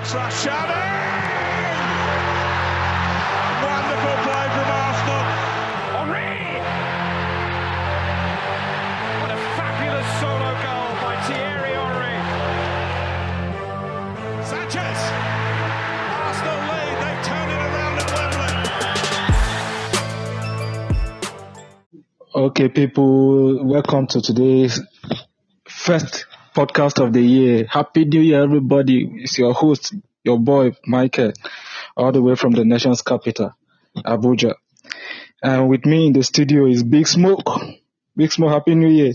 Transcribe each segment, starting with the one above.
Shouting! Wonderful play from Arsenal. ROWe! What a fabulous solo goal by Thierry Henry. Sanchez! Arsenal lead, they turn it around at Wembley. Okay, people, welcome to today's first podcast of the year. Happy New Year, everybody. It's your host, your boy, Michael, all the way from the nation's capital, Abuja. And with me in the studio is Big Smoke. Big Smoke, Happy New Year.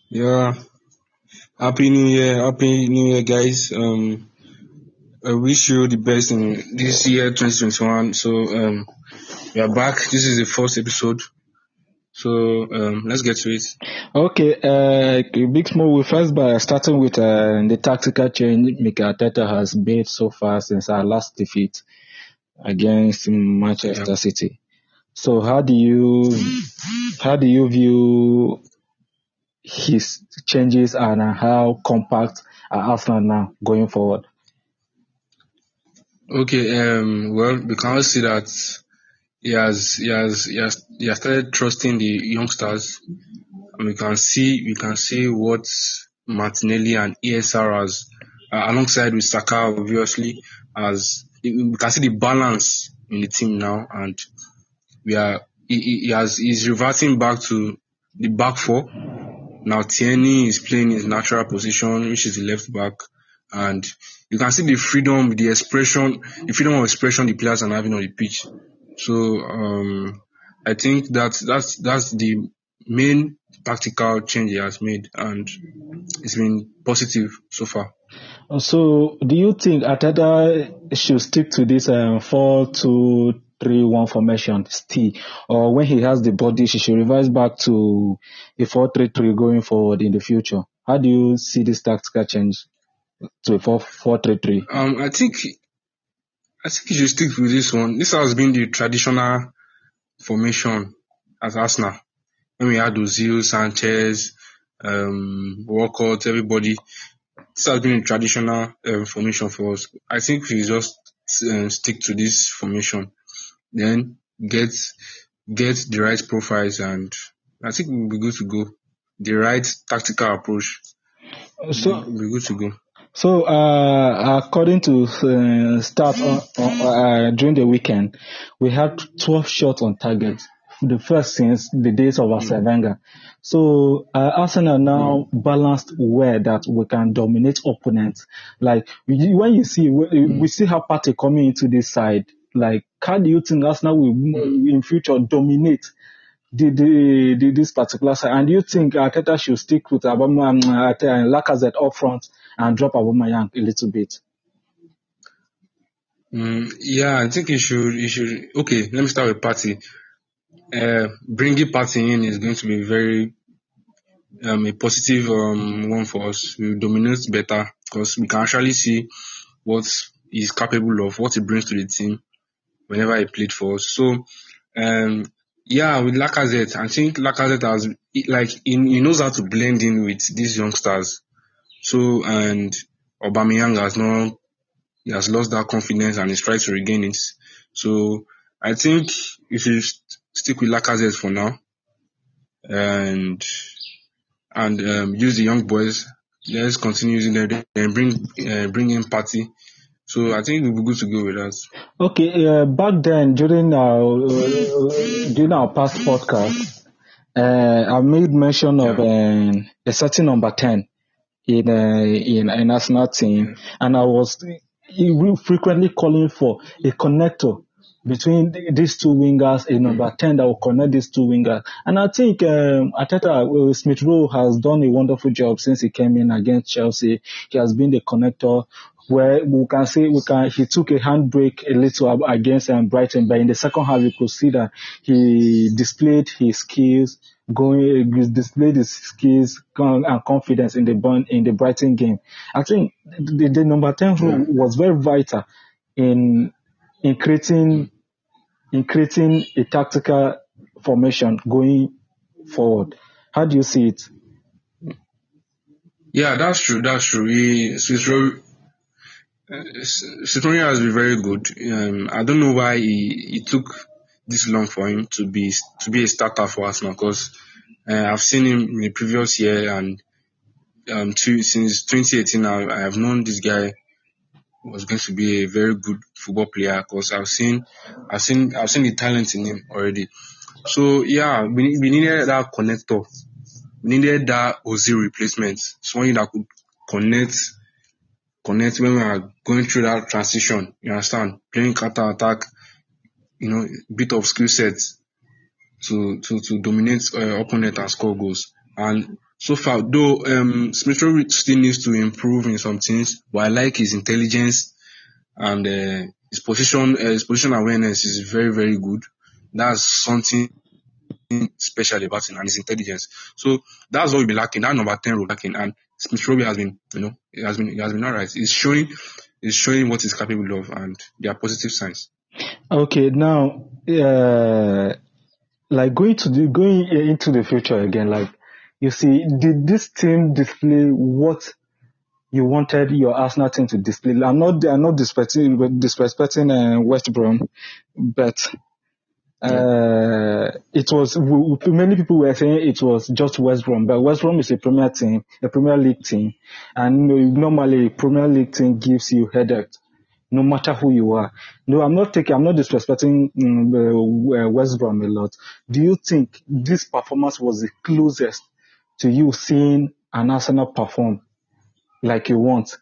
Yeah, Happy New Year, guys. I wish you the best in this year, 2021. So, we are back. This is the first episode. So, let's get to it. Okay, Big Smoke, we first by starting with the tactical change Mikel Arteta has made so far since our last defeat against Manchester City. So, how do you view his changes and how compact are Arsenal now going forward? Okay, well, we can all see that he has started trusting the youngsters, and we can see what Martinelli and ESR has, alongside with Saka, obviously, as we can see the balance in the team now, and he's reverting back to the back four. Now Tierney is playing his natural position, which is the left back, and you can see the freedom of expression the players are having on the pitch. So I think that's the main tactical change he has made, and it's been positive so far. So, do you think Arteta should stick to this 4-2-3-1 formation still, or when he has the body, he should revise back to a 4-3-3 going forward in the future? How do you see this tactical change to a 4-3-3? I think he should stick with this one. This has been the traditional formation at Arsenal. When we had Ozil, Sanchez, Walcott, everybody, this has been a traditional formation for us. I think we just stick to this formation, then get the right profiles, and I think we'll be good to go. The right tactical approach, we'll be good to go. So, according to stats during the weekend, we had 12 shots on target, the first since the days of Arsene Wenger. So, Arsenal now balanced well that we can dominate opponents. Like, when you see, we see how Partey coming into this side. Like, how do you think Arsenal will in future dominate this particular side? And do you think Arteta should stick with Aubameyang and Lacazette up front and drop Aubameyang a little bit? Yeah, I think he should. Okay, let me start with Partey. Bringing Partey in is going to be very a positive one for us. We will dominate better because we can actually see what he's capable of, what he brings to the team whenever he played for us. So, yeah, with Lacazette, I think Lacazette he knows how to blend in with these youngsters. So, and Aubameyang has lost that confidence and he's trying to regain it. So, I think you should stick with Lacazette for now, and use the young boys. Let's continue using them, and bring in Partey. So I think we'll be good to go with that. Okay, back then during our past podcast, I made mention of a certain number 10 in Arsenal team, and I was frequently calling for a connector between these two wingers, a number 10 that will connect these two wingers. And I think Arteta, Smith Rowe has done a wonderful job since he came in against Chelsea. He has been the connector where we can say he took a handbrake a little against Brighton, but in the second half you could see that he displayed his skills and confidence in the Brighton game. I think the number 10 role was very vital in creating a tactical formation going forward. How do you see it? Yeah, that's true. Sitonio has been very good. I don't know why it took this long for him to be a starter for Arsenal, because I've seen him in the previous year, and since 2018 I have known this guy was going to be a very good football player, because I've seen the talent in him already. So yeah, we needed that connector. We needed that Ozil replacement, someone that could connect when we are going through that transition. You understand? Playing counter attack, bit of skill sets to dominate opponent and score goals. And so far, though, Smith Rowe still needs to improve in some things, but I like his intelligence and his position awareness is very, very good. That's something special about him, and his intelligence. So that's what we'll be lacking. That number 10 role lacking, and Smith Rowe has been, it has been all right. He's showing what he's capable of, and there are positive signs. Okay, now, like going into the future again, like you see, did this team display what you wanted your Arsenal team to display? I'm not disrespecting West Brom, but it was many people were saying it was just West Brom, but West Brom is a Premier League team, and normally a Premier League team gives you headache, no matter who you are. No, I'm not disrespecting West Brom a lot. Do you think this performance was the closest to you seeing an Arsenal perform like you want?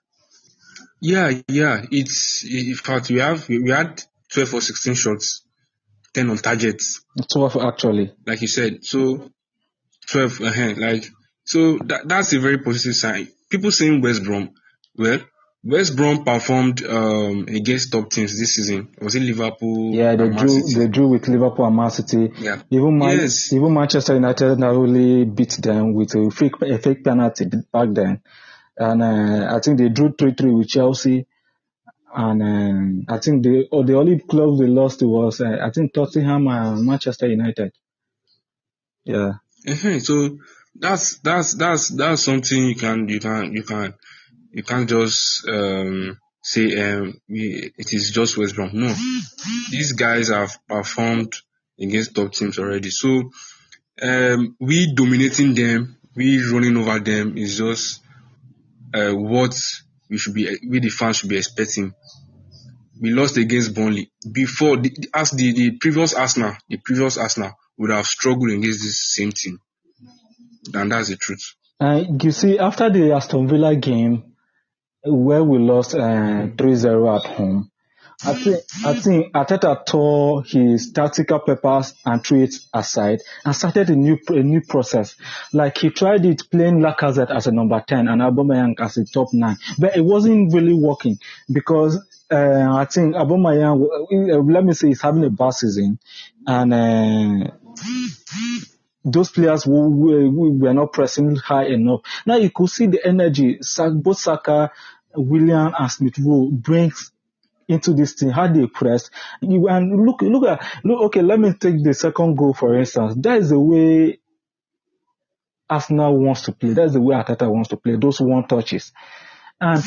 Yeah. It's in fact we had 12 or 16 shots, 10 on target. 12 actually. Like you said, so 12. So that's a very positive sign. People saying West Brom, well, West Brom performed against top teams this season. Was it Liverpool? Yeah, they drew with Liverpool and Man City. Yeah. Even Manchester United narrowly beat them with a fake penalty back then. And I think they drew 3-3 with Chelsea. And I think the only club they lost was I think Tottenham and Manchester United. Yeah. So that's something you can't just say it is just West Brom. No, these guys have performed against top teams already. So we dominating them, we running over them is just what we the fans should be expecting. We lost against Burnley. Before the previous Arsenal would have struggled against this same team. And that's the truth. You see, after the Aston Villa game, where we lost 3-0 at home, I think Arteta tore his tactical papers and threw it aside and started a new process. Like he tried it playing Lacazette as a number 10 and Aubameyang as a top 9, but it wasn't really working because I think Aubameyang, let me say, he's having a bad season, and those players who were not pressing high enough. Now you could see the energy both Saka, Willian, and Smith Rowe brings into this team, how they press. And look. Okay, let me take the second goal for instance. That is the way Arsenal wants to play. That's the way Arteta wants to play. Those one touches. And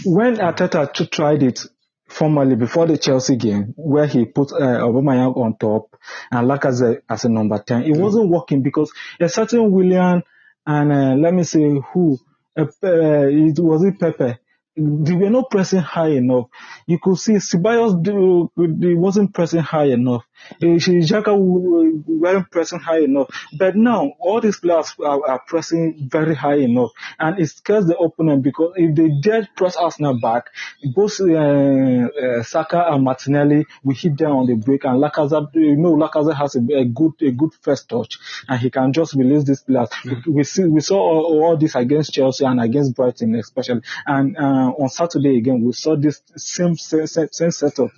when Arteta tried it formally before the Chelsea game, where he put Aubameyang on top and Lacazette as a number 10, it wasn't working because a certain Willian and let me say who, it was Pepe. They were not pressing high enough. You could see Ceballos wasn't pressing high enough. Xhaka weren't pressing high enough. But now all these players are pressing very high enough, and it scares the opponent because if they dare press Arsenal back, both Saka and Martinelli will hit them on the break, and Lacazette has a good first touch, and he can just release these players. We saw all this against Chelsea and against Brighton especially, and on Saturday again, we saw this same setup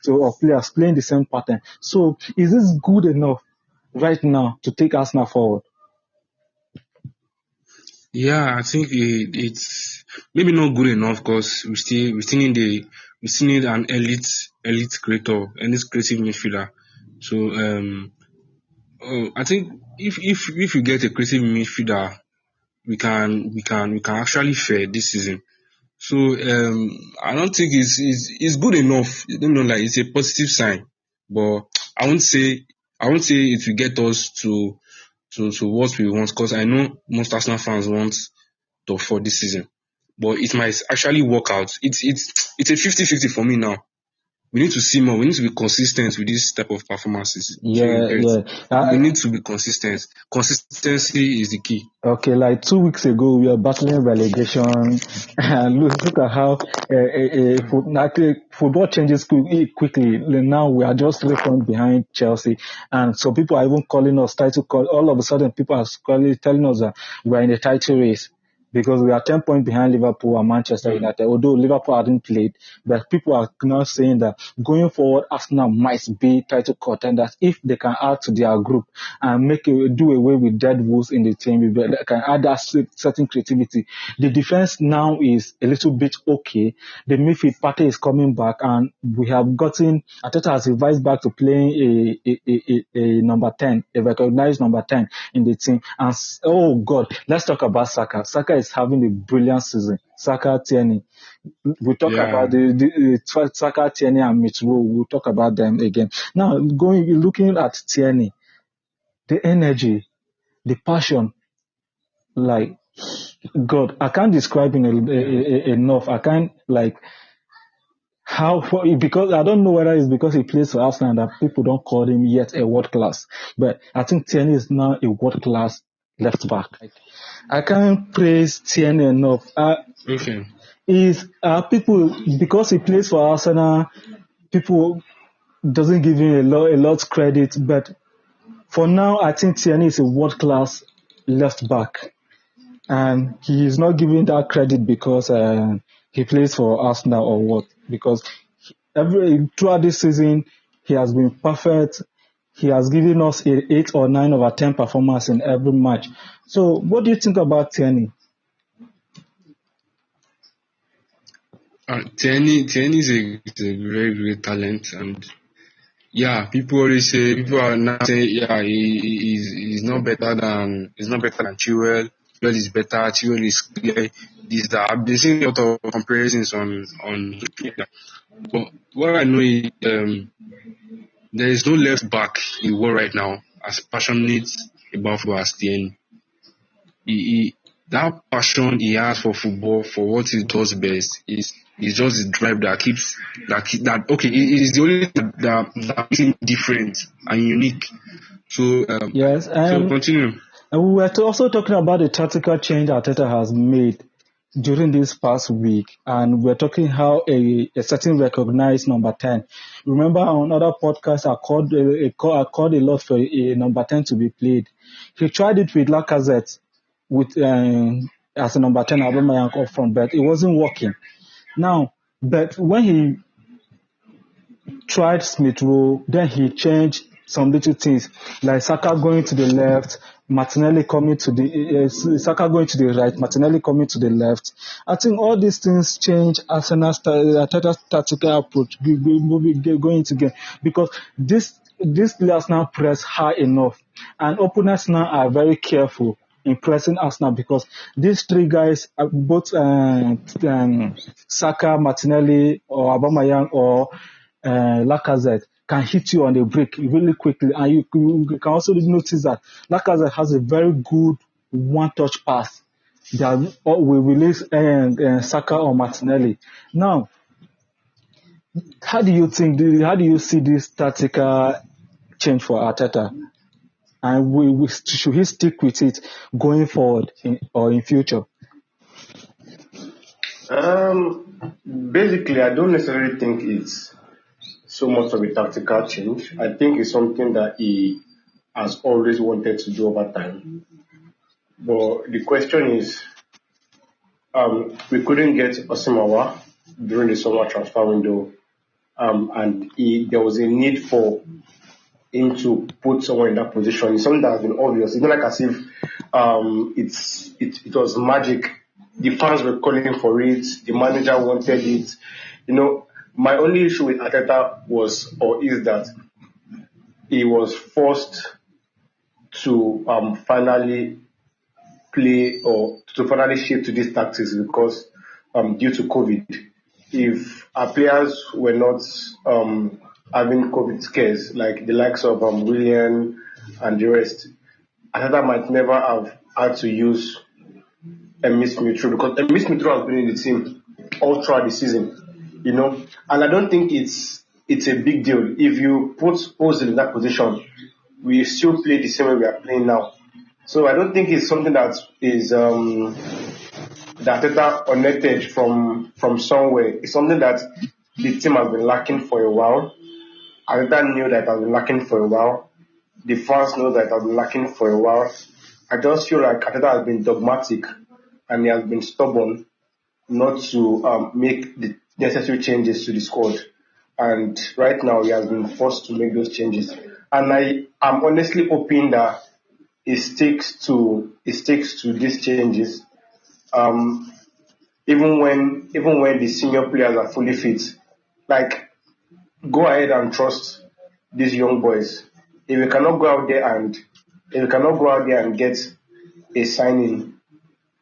of players playing the same pattern. So, is this good enough right now to take Arsenal forward? Yeah, I think it's maybe not good enough because we still need an elite creator, elite creative midfielder. So I think if you get a creative midfielder, we can actually fare this season. So I don't think it's good enough. Like it's a positive sign, but I won't say it will get us to what we want, because I know most Arsenal fans want top 4 this season, but it might actually work out. It's a 50-50 for me now. We need to see more. We need to be consistent with this type of performances. So you Yeah, get, yeah. we need to be consistent. Consistency is the key. Okay, like 2 weeks ago, we were battling relegation, and look at how football changes quickly. Now we are just 3 points behind Chelsea, and so people are even calling us title call. All of a sudden, people are telling us that we are in a title race, because we are 10 points behind Liverpool and Manchester United. Although Liverpool hadn't played, but people are now saying that going forward, Arsenal might be title contenders if they can add to their group and do away with dead wolves in the team. They can add that certain creativity. The defense now is a little bit okay. The midfield party is coming back, and we have gotten Arteta has revised back to playing a number 10, a recognized number 10 in the team. And oh God, let's talk about Saka. Saka is having a brilliant season. Saka, Tierney. We'll talk about the Saka, Tierney, and Mitro. We'll talk about them again. Now, looking at Tierney, the energy, the passion, like God, I can't describe him enough. I can't because I don't know whether it's because he plays for Arsenal that people don't call him yet a world class. But I think Tierney is now a world class left back. I can't praise Tierney enough. Okay. People, because he plays for Arsenal, people doesn't give him a lot credit. But for now, I think Tierney is a world class left back, and he is not given that credit because he plays for Arsenal or what. Because throughout this season, he has been perfect. He has given us an 8 or 9 over 10 performance in every match. So, what do you think about Tierney? Tierney is a very great talent, and people are now saying he's not better than Chilwell. Chilwell is better. Chilwell is clear. I've been seeing a lot of comparisons on Twitter. But what I know is there is no left back in the world right now as passionate about football as Tierney. That passion he has for football, for what he does best, is just the drive that keeps that okay. It is the only thing that makes him different and unique. So yes, so continue. And we were also talking about the tactical change Arteta has made during this past week, and we're talking how a certain recognized number 10. Remember on other podcasts, I called a lot for a number 10 to be played. He tried it with Lacazette with as a number 10, Aubameyang up front, but it wasn't working. Now, but when he tried Smith Rowe, then he changed some little things, like Saka going to the left, Martinelli coming to the Saka going to the right, Martinelli coming to the left. I think all these things change Arsenal's tactical approach going to game, because these players now press high enough, and opponents now are very careful in pressing Arsenal, because these three guys, both Saka, Martinelli, or Aubameyang, or Lacazette, can hit you on the break really quickly. And you can also notice that Lacazette has a very good one-touch pass that will release Saka or Martinelli. Now, how do you see this tactical change for Arteta? And should he stick with it going forward in future? Basically, I don't necessarily think it's so much of a tactical change. I think it's something that he has always wanted to do over time. But the question is, we couldn't get Osimawa during the summer transfer window, and there was a need for him to put someone in that position. It's something that has been obvious. It's not like as if it was magic. The fans were calling for it. The manager wanted it. My only issue with Arteta is that he was forced to finally play, or to finally shift to these tactics, because due to COVID. If our players were not having COVID scares, like the likes of Willian and the rest, Ateta might never have had to use Miss Mitro, because Miss Mitro has been in the team all throughout the season, and I don't think it's a big deal. If you put Ozil in that position, we still play the same way we are playing now. So I don't think it's something that is that Ateta connected from somewhere. It's something that the team has been lacking for a while. Ateta knew that it has been lacking for a while. The fans know that it has been lacking for a while. I just feel like Ateta has been dogmatic and he has been stubborn not to make the necessary changes to the squad. And right now he has been forced to make those changes. And I am honestly hoping that it sticks to these changes. Even when the senior players are fully fit, like, go ahead and trust these young boys. If you cannot go out there and get a signing,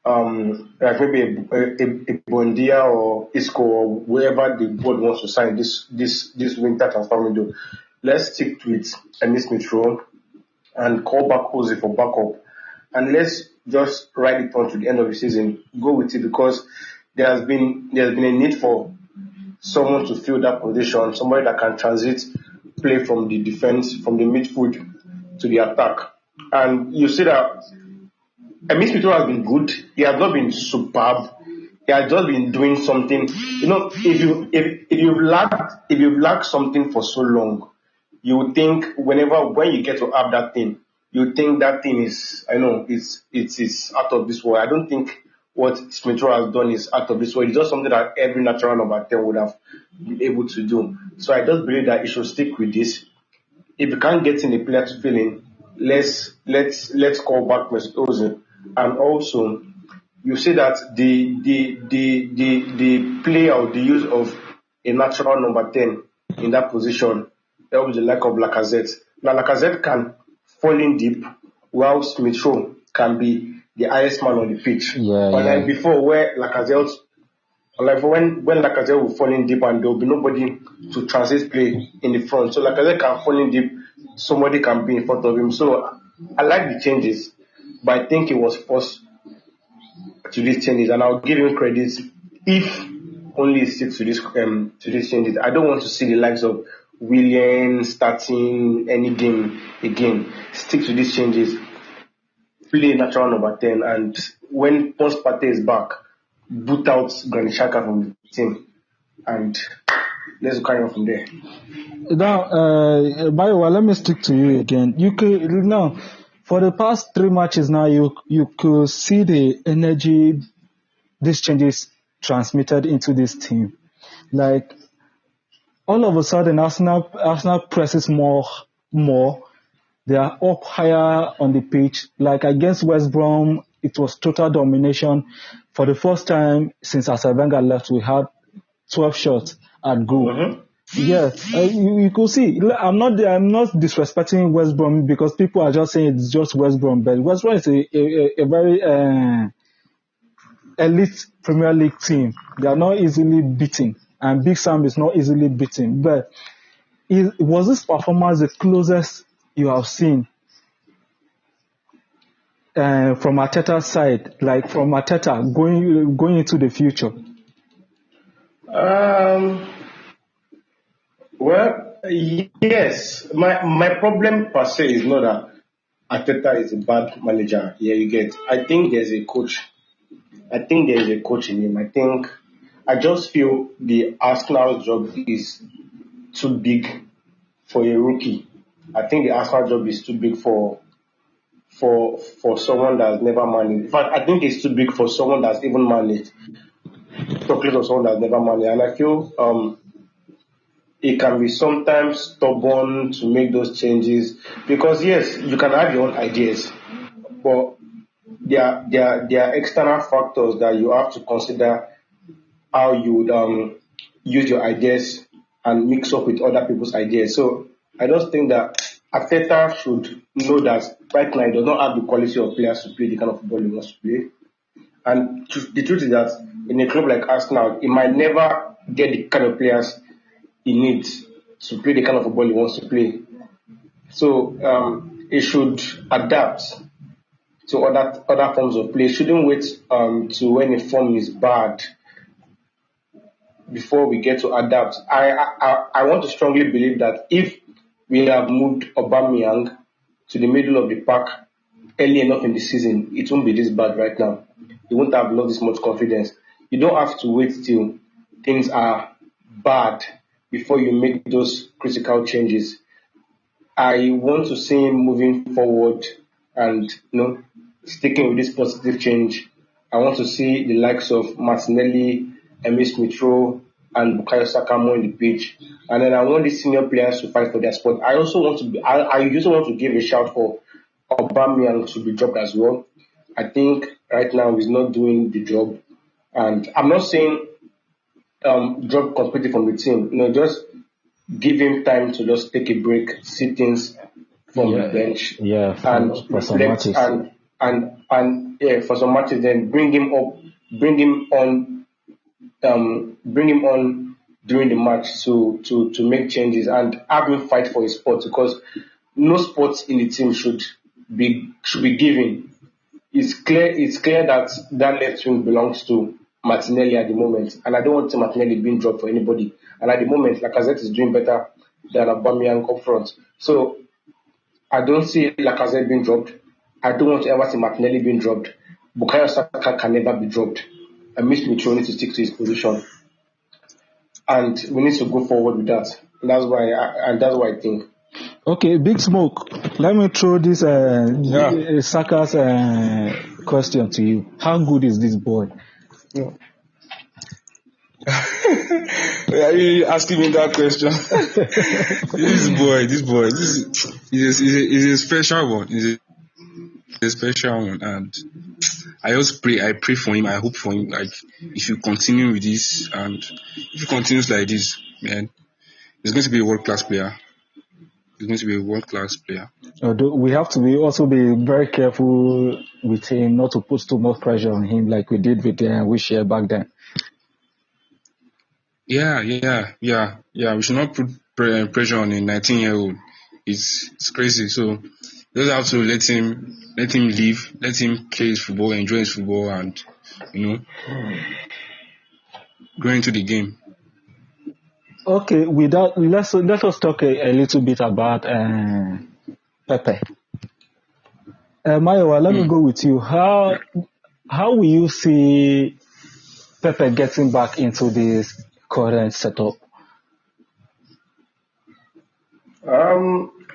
like maybe a Bondia or Isco or whoever the board wants to sign this winter transfer window, let's stick to it and Miss Mitro and call back Ozil for backup, and let's just ride it on to the end of the season. Go with it, because there has been a need for someone to fill that position, somebody that can transit play from the defense, from the midfield to the attack. And you see that Miss Mitro has been good. He has not been superb. He has just been doing something. If you've lacked something for so long, you would think when you get to have that thing, you think that thing is, it's out of this world. I don't think what Mitro has done is out of this world. It's just something that every natural number 10 would have been able to do. So I just believe that he should stick with this. If you can't get in the player to fill in, let's call back Mesut Ozil. And also, you see that the play or the use of a natural number 10 in that position helps the lack of Lacazette. Now Lacazette can fall in deep, while Mitro can be the highest man on the pitch. Like before, where Lacazette, when Lacazette will fall in deep and there will be nobody to transit play in the front. So Lacazette can fall in deep, somebody can be in front of him. So I like the changes, but I think he was forced to these changes, and I'll give him credit if only he sticks to these changes. I don't want to see the likes of Willian starting any game again. Stick to these changes. Play natural number 10, and when once Partey is back, boot out Granit Xhaka from the team, and let's carry on from there. Now, Bayo, let me stick to you again. You could now, for the past 3 matches now, you could see the energy these changes transmitted into this team. Like, all of a sudden, Arsenal presses more. They are up higher on the pitch. Like against West Brom, it was total domination. For the first time since Arsene Wenger left, we had 12 shots at goal. Mm-hmm. Yeah, you could see. I'm not disrespecting West Brom because people are just saying it's just West Brom, but West Brom is a very elite Premier League team. They are not easily beaten, and Big Sam is not easily beaten. But was this performance the closest you have seen from Arteta's side, like from Arteta going into the future? Well, yes. My problem per se is not that Arteta is a bad manager. Yeah, you get. I think there's a coach. I think there is a coach in him. I just feel the Arsenal job is too big for a rookie. I think the Arsenal job is too big for someone that's never managed. In fact, I think it's too big for someone that's even managed. Talking of someone that's never managed, and I feel it can be sometimes stubborn to make those changes because yes, you can have your own ideas, but there are external factors that you have to consider how you would use your ideas and mix up with other people's ideas. So I just think that Arteta should know that right now he does not have the quality of players to play the kind of football he wants to play. And the truth is that in a club like Arsenal, he might never get the kind of players he needs to play the kind of football he wants to play. So he should adapt to other forms of play. Shouldn't wait to when a form is bad before we get to adapt. I want to strongly believe that if we have moved Aubameyang to the middle of the pack early enough in the season, it won't be this bad right now. You won't have lost this much confidence. You don't have to wait till things are bad before you make those critical changes. I want to see him moving forward and sticking with this positive change. I want to see the likes of Martinelli, Emile Smith-Rowe, and Bukayo Saka more in the pitch. And then I want the senior players to fight for their spot. I also want to give a shout for Aubameyang to be dropped as well. I think right now he's not doing the job. And I'm not saying drop completely from the team. Just give him time to just take a break, see things from the bench. Yeah, for some matches. And for some matches, then bring him on during the match to make changes and have him fight for his spot, because no spot in the team should be given. It's clear that left wing belongs to Martinelli at the moment, and I don't want Martinelli being dropped for anybody. And at the moment, Lacazette is doing better than Aubameyang up front. So I don't see Lacazette being dropped. I don't want to ever see Martinelli being dropped. Bukayo Saka can never be dropped. And Mitch Mitchell needs to stick to his position. And we need to go forward with that. That's why I think. Okay, Big Smoke. Let me throw this Saka's question to you. How good is this boy? Yeah. Are you asking me that question? This boy, is a special one. He's a special one, and I pray for him. I hope for him. Like, if you continue with this, and if he continues like this, man, he's going to be a world-class player. Although we have to be very careful with him, not to put too much pressure on him, like we did with Wilshere back then. Yeah. We should not put pressure on a 19-year-old. It's crazy. So you just have to let him live, let him play his football, enjoy his football, and grow into the game. Okay, with that, let us talk a little bit about Pepe. Mayowa, let me go with you. How will you see Pepe getting back into this current setup?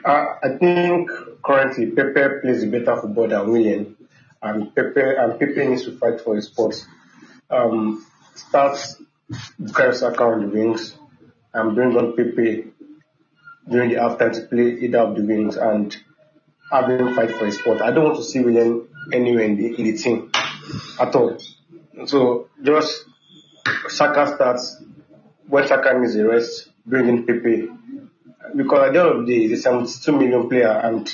I think currently Pepe plays a better football than Willian, and Pepe needs to fight for his spot. Start Bukayo Saka on the wings and bring on Pepe during the halftime to play either of the wings and have him fight for his spot. I don't want to see Willian anywhere in the team at all. So just Saka starts. When Saka needs a rest, bring in Pepe. Because at the end of the day, he's a 72 million player and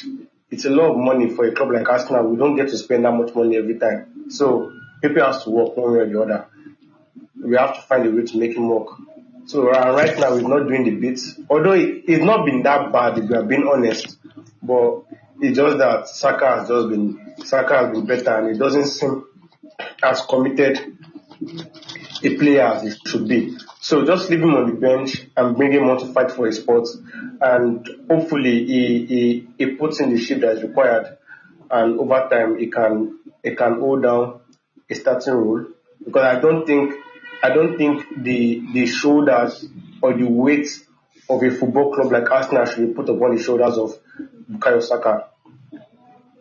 it's a lot of money for a club like Arsenal. We don't get to spend that much money every time. So Pepe has to work one way or the other. We have to find a way to make him work. So right now he's not doing the bits. Although it's not been that bad, if we are being honest. But it's just that Saka has been better and it doesn't seem as committed a player as he should be. So just leave him on the bench and bring him on to fight for his spot, and hopefully he puts in the shift that is required, and over time he can hold down a starting role, because I don't think the shoulders or the weight of a football club like Arsenal should be put upon the shoulders of Bukayo Saka.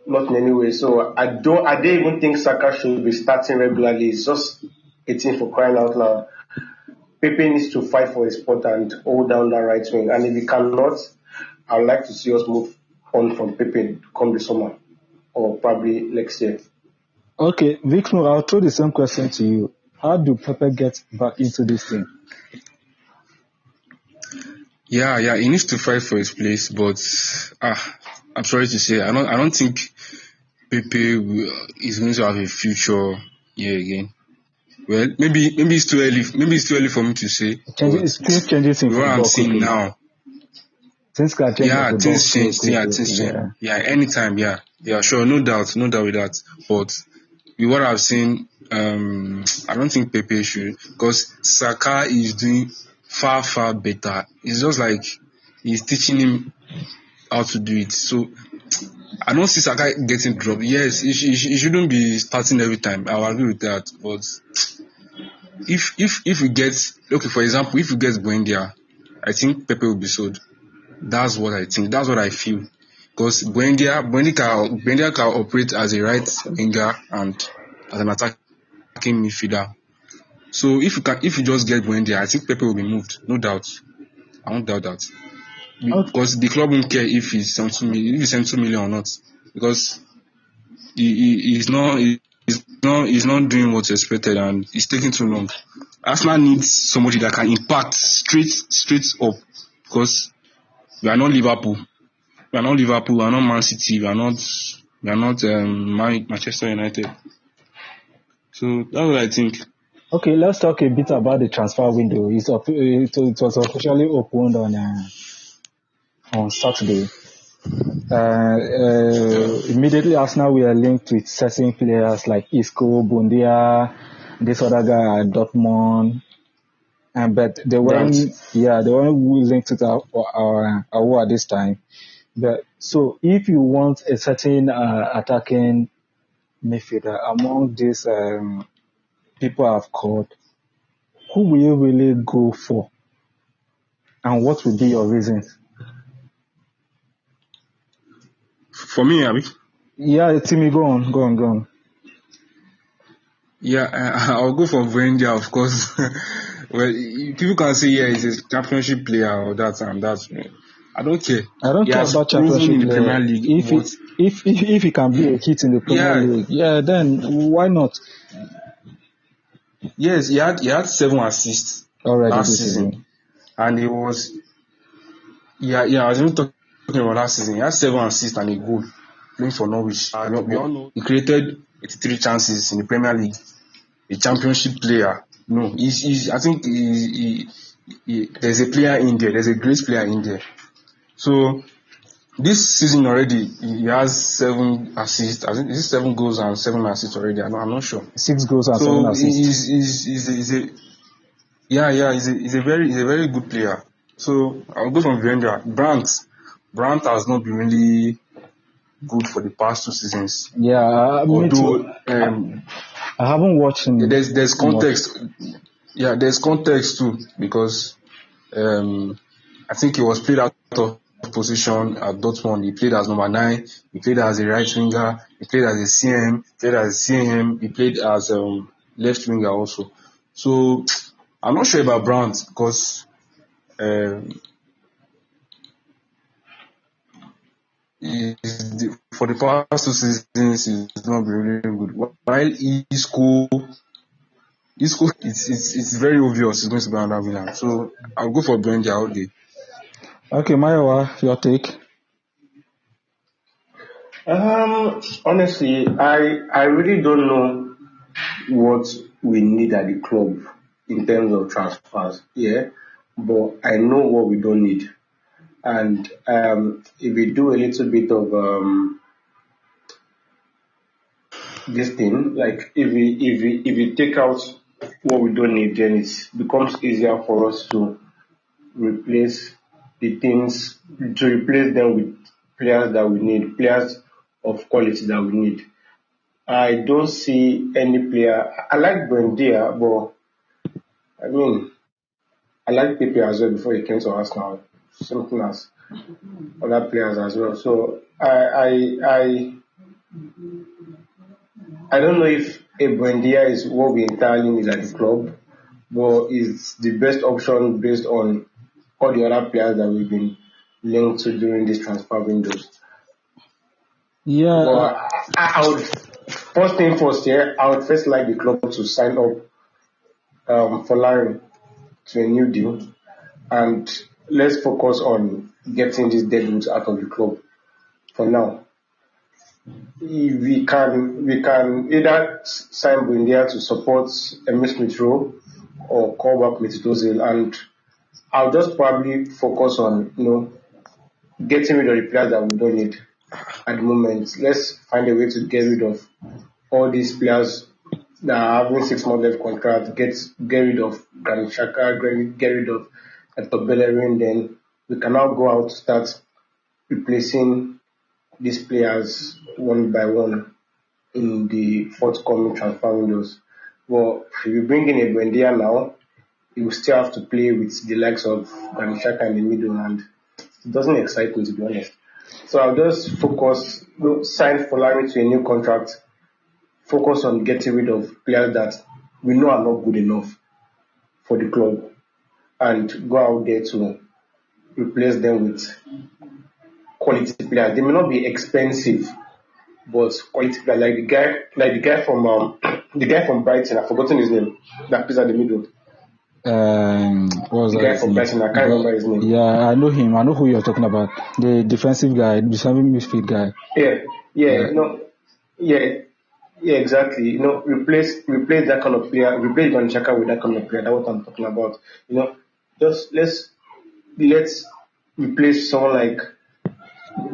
Not in any way. So I don't even think Saka should be starting regularly. It's just a thing for crying out loud. Pepe needs to fight for his spot and hold down that right wing. And if he cannot, I would like to see us move on from Pepe come the summer or probably next year. Okay, Vicmo, I'll throw the same question to you. How do Pepe get back into this thing? Yeah, he needs to fight for his place, but I'm sorry to say, I don't think Pepe is going to have a future here again. Well, maybe it's too early. Maybe it's too early for me to say. Things changes in What I'm football seeing quickly. now, Things can change in football things change. quickly. Things change. Anytime. Sure, no doubt with that. But with what I've seen, I don't think Pepe should, because Saka is doing far better. It's just like he's teaching him how to do it. So I don't see Saka getting dropped. Yes, he shouldn't be starting every time. I'll agree with that. But if we get, okay, for example, if we get Buendia, I think Pepe will be sold. That's what I think. That's what I feel. Because Buendia can operate as a right winger and as an attacking midfielder. So if you just get Buendia, I think Pepe will be moved. No doubt. I won't doubt that. Because the club won't care if he's 2 million or not. Because he's not doing what's expected and it's taking too long. Arsenal needs somebody that can impact straight up, because we are not Liverpool. We are not Man City. We are not Manchester United. So that's what I think. Okay, let's talk a bit about the transfer window. It was officially opened on Saturday. Immediately Arsenal were linked with certain players like Isco, Bundia, this other guy at Dortmund, but they weren't linked to our at this time. But so if you want a certain attacking midfielder among these people I've called, who will you really go for, and what will be your reasons? For me, Abi? Yeah, Timmy, go on. Yeah, I'll go for Buendia, of course. Well, people can say, he's a championship player or that and that. I don't care. I don't care about championship in the Premier League. If he can be a hit in the Premier League, then why not? Yes, he had 7 assists already last season. And he was I was even talking about last season. He had 7 assists and a goal playing for Norwich. We all know he created 83 chances in the Premier League. A championship player. No, I think there's a player in there. There's a great player in there. So this season already, he has 7 assists. I think it's 7 goals and 7 assists already. I'm not sure. 6 goals and 7 assists. He's a very good player. So I'll go from Buendia. Brandt has not been really good for the past 2 seasons. Yeah, although I haven't watched him. There's context. Yeah, there's context too, because I think he was played out of position at Dortmund. He played as number 9. He played as a right winger. He played as a CM. He played as left winger also. So I'm not sure about Brandt, because for the past 2 seasons he's not been really good. While Isco, it's very obvious he's going to be another winner. So I'll go for Buendia all day. Okay, Mayowa, your take? Honestly, I really don't know what we need at the club in terms of transfers. Yeah, but I know what we don't need. And if we do a little bit of this thing, like if we take out what we don't need, then it becomes easier for us to replace them with players that we need, players of quality that we need. I don't see any player. I like Buendia, but I mean, I like Pepe as well before he came to Arsenal. Something as other players as well. So I don't know if a Buendia is what we entirely need at the club, but it's the best option based on all the other players that we've been linked to during these transfer windows. Yeah. But I would, first thing first, I would first like the club to sign up for Larry to a new deal, and let's focus on getting these deadwoods out of the club for now. we can either sign Buendia to support Emile Smith Rowe or call back Mesut Ozil, and I'll just probably focus on getting rid of the players that we don't need at the moment. Let's find a way to get rid of all these players that are having 6 months left contract. Get rid of Granit Xhaka, get rid of Hector Bellerin. Then we can now go out to start replacing these players one by one in the forthcoming transfer windows. Well, if you bring in a Buendia now, you will still have to play with the likes of Granit Xhaka in the middle, and it doesn't excite me, to be honest. So I'll just focus, sign Folari to a new contract, focus on getting rid of players that we know are not good enough for the club, and go out there to replace them with quality players. They may not be expensive, but quality players, like the guy from the guy from Brighton. I've forgotten his name. That plays at the middle. What was The that? guy from Brighton. I can't remember his name. Yeah, I know him. I know who you're talking about. The defensive guy, defensive midfield guy. Yeah, exactly. Replace that kind of player. Replace Van Chaka with that kind of player. That's what I'm talking about. Just let's replace someone like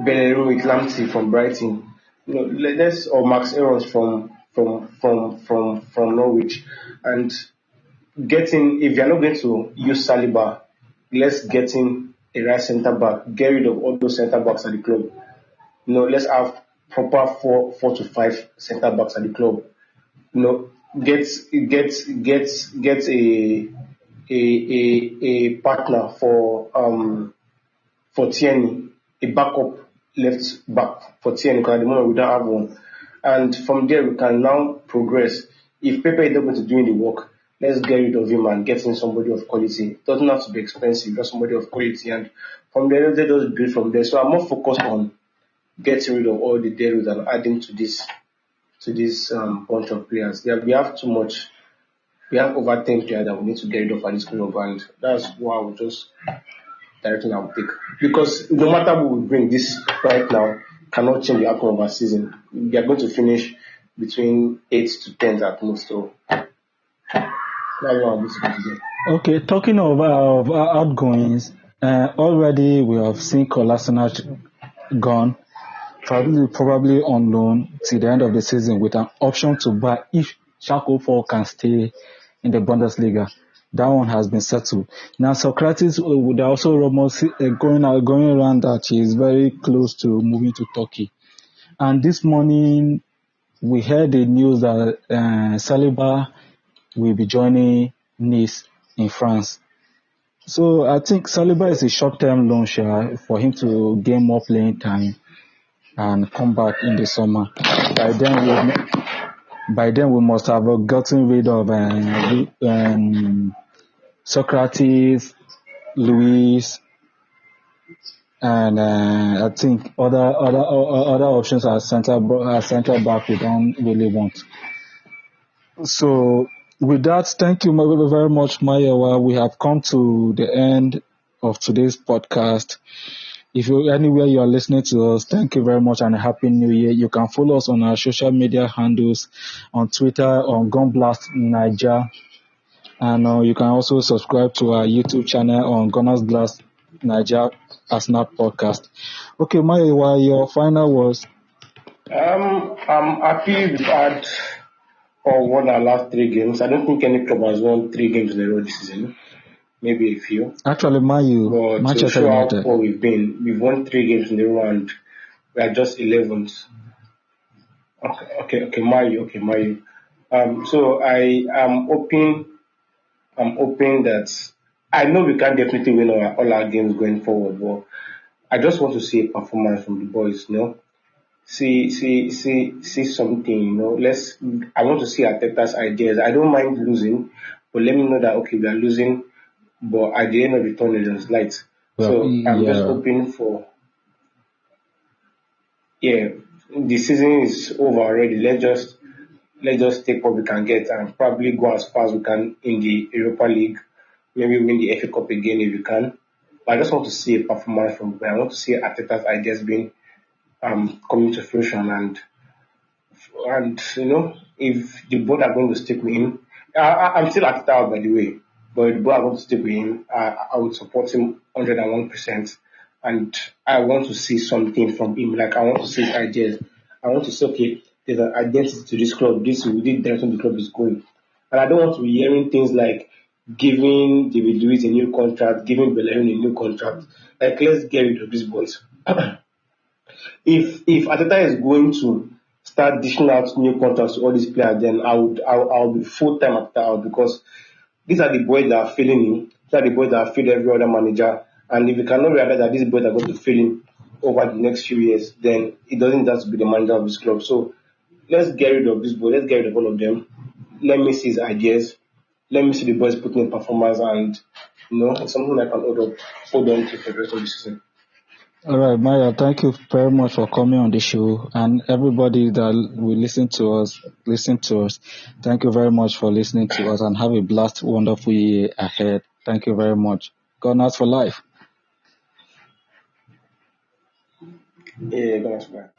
Bellerin with Lamptey from Brighton. Let's or Max Aarons from Norwich, and getting, if you're not going to use Saliba, let's get in a right centre back. Get rid of all those centre backs at the club. Let's have proper four to five centre backs at the club. Get a partner for Tierney, a backup left back for Tierney, because at the moment we don't have one. And from there we can now progress. If Pepe is not going to do the work, let's get rid of him and get in somebody of quality. It doesn't have to be expensive, just somebody of quality. And from there, they just build from there. So I'm more focused on getting rid of all the deals and adding to this bunch of players. We have too much. We have over 10 players that we need to get rid of at this club, and that's what I would just directly I would take. Because no matter what we bring, this right now cannot change the outcome of our season. We are going to finish between 8 to 10 at most. So that's what I'm going to do. Okay, talking of outgoings, already we have seen Kolasinac gone, probably on loan till the end of the season with an option to buy if Schalke 4 can stay in the Bundesliga. That one has been settled. Now Socrates, would also rumors going around that he is very close to moving to Turkey. And this morning we heard the news that Saliba will be joining Nice in France. So I think Saliba is a short-term loan share for him to gain more playing time and come back in the summer. By then we must have gotten rid of Socrates, Luis, and I think other options are centre back we don't really want. So with that, thank you very much, Mayowa. We have come to the end of today's podcast. If you're anywhere you are listening to us, thank you very much and a happy new year. You can follow us on our social media handles on Twitter on Gunblast Niger, and you can also subscribe to our YouTube channel on Gunners Blast Niger Arsenal podcast. Okay, Mayowa, your final words. I'm happy we've had or won our last 3 games. I don't think any club has won 3 games in a row this season. Maybe a few. Actually, Manchester to show United. how poor we've won 3 games in a row and we are just 11th. Okay, Mayu. So I am hoping that I know we can definitely win all our games going forward, but I just want to see a performance from the boys, See something, I want to see Arteta's ideas. I don't mind losing, but let me know that okay, we are losing, but at the end of the tunnel it's light. So I'm just hoping for the season is over already. Let's just take what we can get and probably go as far as we can in the Europa League. Maybe win the FA Cup again if we can. But I just want to see a performance from them. I want to see Arteta's ideas being coming to fruition. And if the board are going to stick with him, I'm still at that by the way. But if the board are going to stick with him, I would support him 101%. And I want to see something from him. Like I want to see his ideas. I want to say, okay, there's an identity to this club. This is the direction the club is going. And I don't want to be hearing things like giving David Luiz a new contract, giving Bellerin a new contract. Like let's get rid of these boys. If Ateta is going to start dishing out new contracts to all these players, then I'll be full time Ateta out, because these are the boys that are failing him. These are the boys that have failed every other manager. And if you cannot realize that these boys are going to fail him over the next few years, then it doesn't have to be the manager of this club. So let's get rid of this boy. Let's get rid of all of them. Let me see his ideas. Let me see the boys putting in performance, and it's something I can hold on to for the rest of the season. All right, Maya, thank you very much for coming on the show, and everybody that will listen to us. Thank you very much for listening to us, and have a blessed, wonderful year ahead. Thank you very much. Gunners for life. Yeah, Gunners for life.